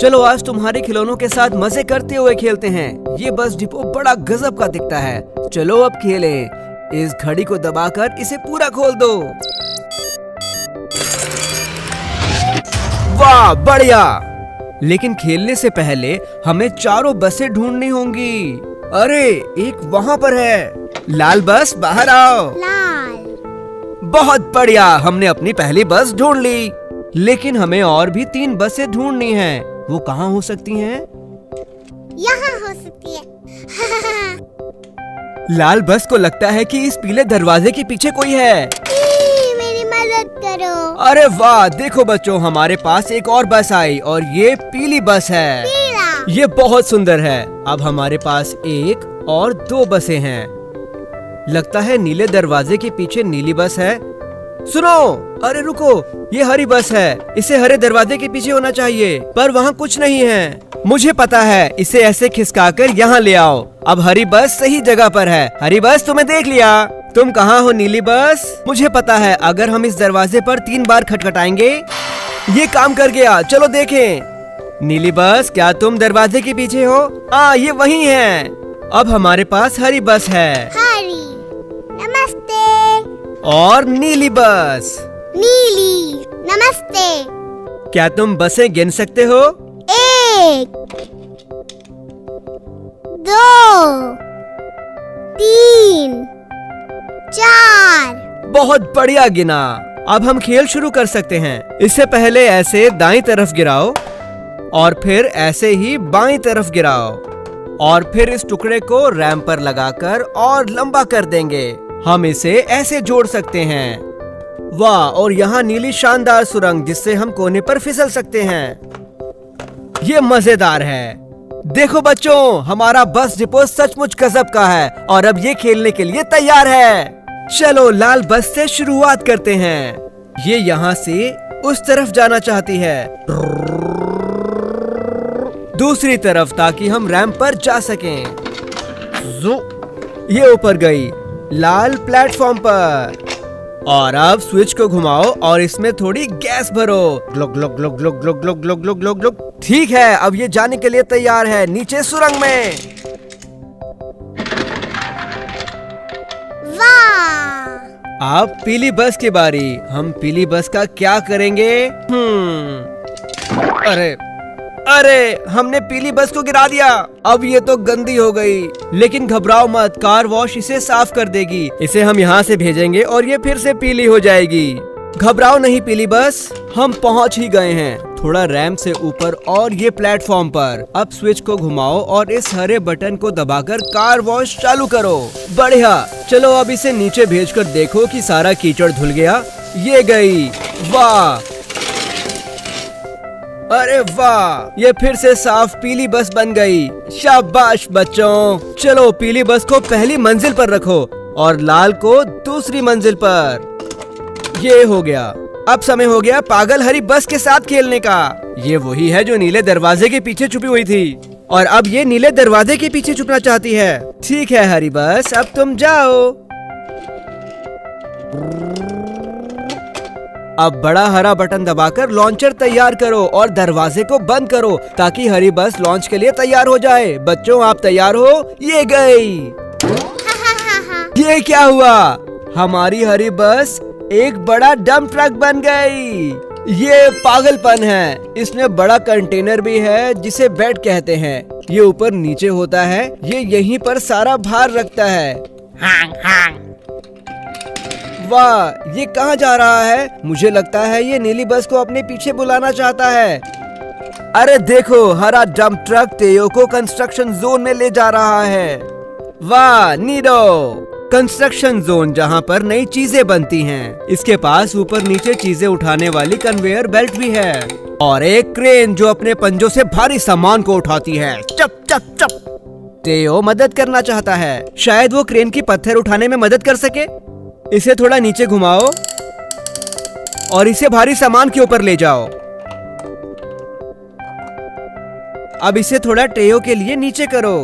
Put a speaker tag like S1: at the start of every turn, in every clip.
S1: चलो आज तुम्हारे खिलौनों के साथ मजे करते हुए खेलते हैं। ये बस डिपो बड़ा गजब का दिखता है। चलो अब खेलें। इस घड़ी को दबाकर इसे पूरा खोल दो। वाह बढ़िया। लेकिन खेलने से पहले हमें चारों बसें ढूंढनी होंगी। अरे एक वहाँ पर है। लाल बस बाहर आओ।
S2: लाल।
S1: बहुत बढ़िया, हमने अपनी पहली बस ढूंढ ली। लेकिन हमें और भी 3 बसें ढूंढनी हैं। वो कहाँ हो सकती हैं?
S2: यहाँ हो सकती है।
S1: लाल बस को लगता है कि इस पीले दरवाजे के पीछे कोई है।
S2: मेरी मदद करो।
S1: अरे वाह, देखो बच्चों, हमारे पास एक और बस आई और ये पीली बस है।
S2: पीला।
S1: ये बहुत सुंदर है। अब हमारे पास 1 और 2 बसें हैं। लगता है नीले दरवाजे के पीछे नीली बस है। सुनो, अरे रुको, ये हरी बस है। इसे हरे दरवाजे के पीछे होना चाहिए, पर वहाँ कुछ नहीं है। मुझे पता है, इसे ऐसे खिसकाकर यहाँ ले आओ। अब हरी बस सही जगह पर है। हरी बस, तुम्हें देख लिया। तुम कहाँ हो नीली बस? मुझे पता है, अगर हम इस दरवाजे पर 3 बार खटखटाएंगे ये काम कर गया। चलो देखें। नीली बस, क्या तुम दरवाजे के पीछे हो? हाँ, ये वही है। अब हमारे पास हरी बस है।
S2: हरी। नमस्ते।
S1: और नीली बस।
S2: नीली। नमस्ते।
S1: क्या तुम बसें गिन सकते हो?
S2: 1 2 3 4।
S1: बहुत बढ़िया गिना। अब हम खेल शुरू कर सकते हैं। इससे पहले ऐसे दाईं तरफ गिराओ और फिर ऐसे ही बाईं तरफ गिराओ और फिर इस टुकड़े को रैंप पर लगाकर और लंबा कर देंगे। हम इसे ऐसे जोड़ सकते हैं। वाह, और यहाँ नीली शानदार सुरंग जिससे हम कोने पर फिसल सकते हैं। ये मजेदार है। देखो बच्चों, हमारा बस डिपो सचमुच गजब का है और अब ये खेलने के लिए तैयार है। चलो लाल बस से शुरुआत करते हैं। ये यहाँ से उस तरफ जाना चाहती है, दूसरी तरफ, ताकि हम रैंप पर जा सकें। ये ऊपर गई, लाल प्लेटफॉर्म पर। और अब स्विच को घुमाओ और इसमें थोड़ी गैस भरो। ग्लुक ग्लुक ग्लुक ग्लुक ग्लुक ग्लुक ग्लुक ग्लुक ग्लुक ग्लुक। ठीक है, अब ये जाने के लिए तैयार है नीचे सुरंग में।
S2: वाह।
S1: अब पीली बस की बारी। हम पीली बस का क्या करेंगे? अरे अरे, हमने पीली बस को गिरा दिया। अब ये तो गंदी हो गई। लेकिन घबराओ मत, कार वॉश इसे साफ कर देगी। इसे हम यहाँ से भेजेंगे और ये फिर से पीली हो जाएगी। घबराओ नहीं पीली बस, हम पहुँच ही गए हैं। थोड़ा रैंप से ऊपर और ये प्लेटफॉर्म पर। अब स्विच को घुमाओ और इस हरे बटन को दबाकर कार वॉश चालू करो। बढ़िया। चलो अब इसे नीचे भेजकर देखो कि सारा कीचड़ धुल गया। ये गई। वाह, अरे वाह, ये फिर से साफ पीली बस बन गई। शाबाश बच्चों। चलो पीली बस को पहली मंजिल पर रखो और लाल को दूसरी मंजिल पर। ये हो गया। अब समय हो गया पागल हरी बस के साथ खेलने का। ये वही है जो नीले दरवाजे के पीछे छुपी हुई थी और अब ये नीले दरवाजे के पीछे छुपना चाहती है। ठीक है हरी बस, अब तुम जाओ। अब बड़ा हरा बटन दबाकर लॉन्चर तैयार करो और दरवाजे को बंद करो ताकि हरी बस लॉन्च के लिए तैयार हो जाए। बच्चों आप तैयार हो? ये गई। ये क्या हुआ? हमारी हरी बस एक बड़ा डंप ट्रक बन गई। ये पागलपन है। इसमें बड़ा कंटेनर भी है जिसे बेड कहते हैं। ये ऊपर नीचे होता है। ये यहीं पर सारा भार रखता है। वाह, ये कहाँ जा रहा है? मुझे लगता है ये नीली बस को अपने पीछे बुलाना चाहता है। अरे देखो, हरा डंप ट्रक तेयो को कंस्ट्रक्शन जोन में ले जा रहा है। वाह नीडो, कंस्ट्रक्शन जोन जहाँ पर नई चीजें बनती हैं। इसके पास ऊपर नीचे चीजें उठाने वाली कन्वेयर बेल्ट भी है और एक क्रेन जो अपने पंजों से भारी सामान को उठाती है। चप चप चप। तेयो मदद करना चाहता है। शायद वो क्रेन की पत्थर उठाने में मदद कर सके। इसे थोड़ा नीचे घुमाओ और इसे भारी सामान के ऊपर ले जाओ। अब इसे थोड़ा टेयो के लिए नीचे करो।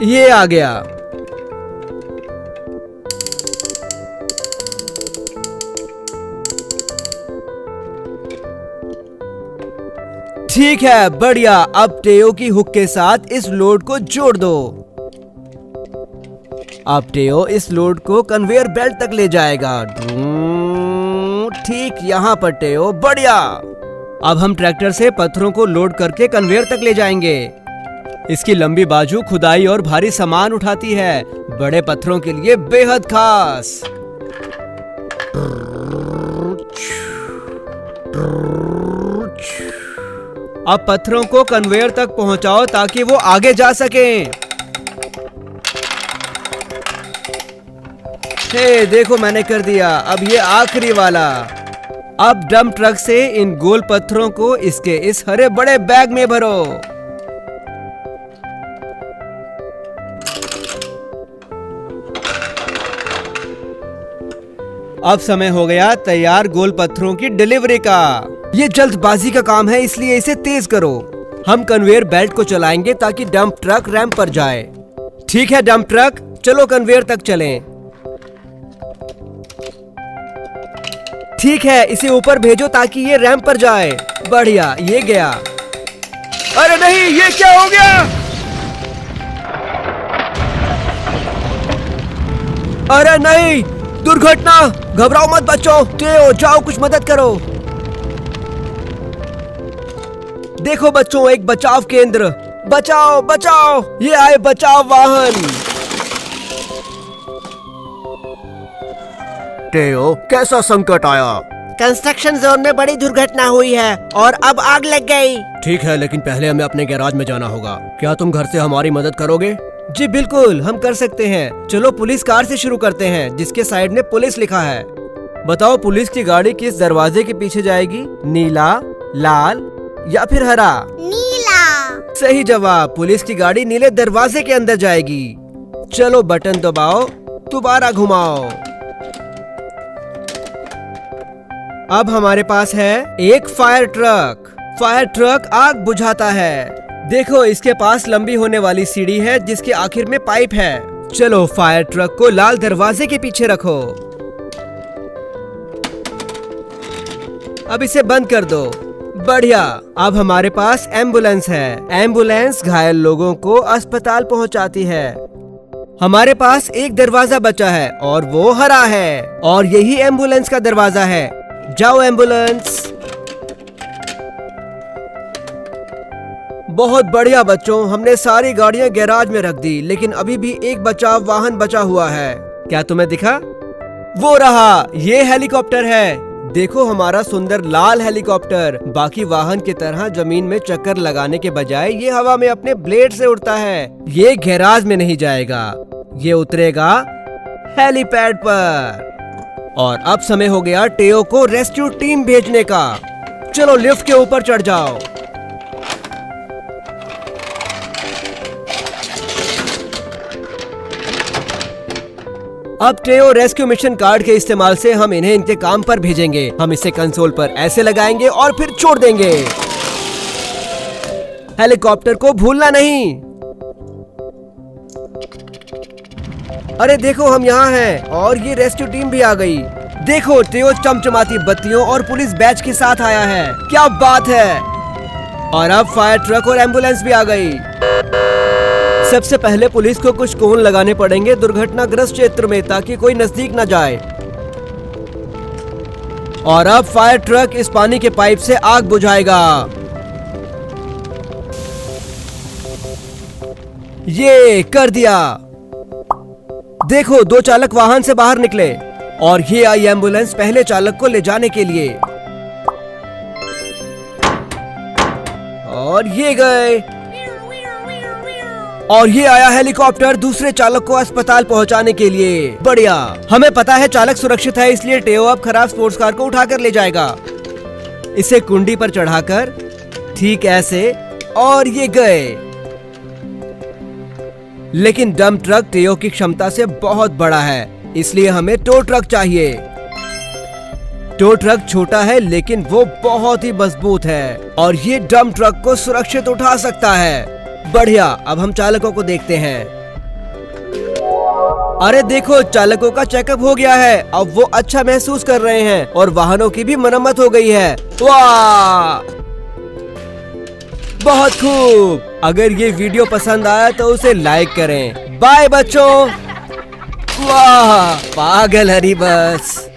S1: ये आ गया। ठीक है, बढ़िया। अब टेयो की हुक के साथ इस लोड को जोड़ दो। अब टेयो इस लोड को कन्वेयर बेल्ट तक ले जाएगा। ठीक यहाँ पर टेयो, बढ़िया। अब हम ट्रैक्टर से पत्थरों को लोड करके कन्वेयर तक ले जाएंगे। इसकी लंबी बाजू खुदाई और भारी सामान उठाती है, बड़े पत्थरों के लिए बेहद खास। अब पत्थरों को कन्वेयर तक पहुंचाओ ताकि वो आगे जा सकें। हे, देखो मैंने कर दिया। अब ये आखिरी वाला। अब डंप ट्रक से इन गोल पत्थरों को इसके इस हरे बड़े बैग में भरो। अब समय हो गया तैयार गोल पत्थरों की डिलीवरी का। ये जल्दबाजी का काम है, इसलिए इसे तेज करो। हम कन्वेयर बेल्ट को चलाएंगे ताकि डंप ट्रक रैंप पर जाए। ठीक है डंप ट्रक, चलो कन्वेयर तक चलें। ठीक है, इसे ऊपर भेजो ताकि ये रैंप पर जाए। बढ़िया, ये गया। अरे नहीं, ये क्या हो गया? अरे नहीं, दुर्घटना। घबराओ मत बच्चों, टेयो जाओ कुछ मदद करो। देखो बच्चों, एक बचाव केंद्र। बचाओ बचाओ, ये आए बचाव वाहन। टेयो, कैसा संकट आया?
S3: कंस्ट्रक्शन जोन में बड़ी दुर्घटना हुई है और अब आग लग गई।
S1: ठीक है, लेकिन पहले हमें अपने गैराज में जाना होगा। क्या तुम घर से हमारी मदद करोगे? जी बिल्कुल, हम कर सकते हैं। चलो पुलिस कार से शुरू करते हैं, जिसके साइड में पुलिस लिखा है। बताओ, पुलिस की गाड़ी किस दरवाजे के पीछे जाएगी? नीला, लाल या फिर हरा?
S2: नीला।
S1: सही जवाब, पुलिस की गाड़ी नीले दरवाजे के अंदर जाएगी। चलो बटन दबाओ, दोबारा घुमाओ। अब हमारे पास है एक फायर ट्रक। फायर ट्रक आग बुझाता है। देखो, इसके पास लंबी होने वाली सीढ़ी है जिसके आखिर में पाइप है। चलो फायर ट्रक को लाल दरवाजे के पीछे रखो। अब इसे बंद कर दो। बढ़िया। अब हमारे पास एम्बुलेंस है। एम्बुलेंस घायल लोगों को अस्पताल पहुंचाती है। हमारे पास एक दरवाजा बचा है और वो हरा है, और यही एम्बुलेंस का दरवाजा है। जाओ एम्बुलेंस। बहुत बढ़िया बच्चों, हमने सारी गाड़ियां गैराज में रख दी, लेकिन अभी भी एक बचाव वाहन बचा हुआ है। क्या तुम्हें दिखा? वो रहा, ये हेलीकॉप्टर है। देखो, हमारा सुंदर लाल हेलीकॉप्टर बाकी वाहन की तरह जमीन में चक्कर लगाने के बजाय ये हवा में अपने ब्लेड से उड़ता है। ये गैराज में नहीं जाएगा, ये उतरेगा हेलीपैड पर। और अब समय हो गया टेयो को रेस्क्यू टीम भेजने का। चलो लिफ्ट के ऊपर चढ़ जाओ। अब टेयो रेस्क्यू मिशन कार्ड के इस्तेमाल से हम इन्हें इनके काम पर भेजेंगे। हम इसे कंसोल पर ऐसे लगाएंगे और फिर छोड़ देंगे। हेलीकॉप्टर को भूलना नहीं। अरे देखो, हम यहाँ हैं और ये रेस्क्यू टीम भी आ गई। देखो, टेयो चमचमाती बत्तियों और पुलिस बैच के साथ आया है। क्या बात है। और अब फायर ट्रक और एम्बुलेंस भी आ गई। सबसे पहले पुलिस को कुछ कोन लगाने पड़ेंगे दुर्घटनाग्रस्त क्षेत्र में, ताकि कोई नजदीक न जाए। और अब फायर ट्रक इस पानी के पाइप से आग बुझाएगा। ये कर दिया। देखो, दो चालक वाहन से बाहर निकले और ये आई एम्बुलेंस पहले चालक को ले जाने के लिए। और ये गए। और ये आया हेलीकॉप्टर दूसरे चालक को अस्पताल पहुंचाने के लिए। बढ़िया। हमें पता है चालक सुरक्षित है, इसलिए टेयो अब खराब स्पोर्ट्स कार को उठाकर ले जाएगा। इसे कुंडी पर चढ़ाकर ठीक ऐसे, और ये गए। लेकिन डंप ट्रक टेयो की क्षमता से बहुत बड़ा है, इसलिए हमें टो ट्रक चाहिए। टो ट्रक छोटा है लेकिन वो बहुत ही मजबूत है, और ये डंप ट्रक को सुरक्षित उठा सकता है। बढ़िया। अब हम चालकों को देखते हैं। अरे देखो, चालकों का चेकअप हो गया है। अब वो अच्छा महसूस कर रहे हैं और वाहनों की भी मरम्मत हो गई है। वाह! बहुत खूब। अगर ये वीडियो पसंद आया तो उसे लाइक करें। बाय बच्चों। वाह, पागल हरी बस।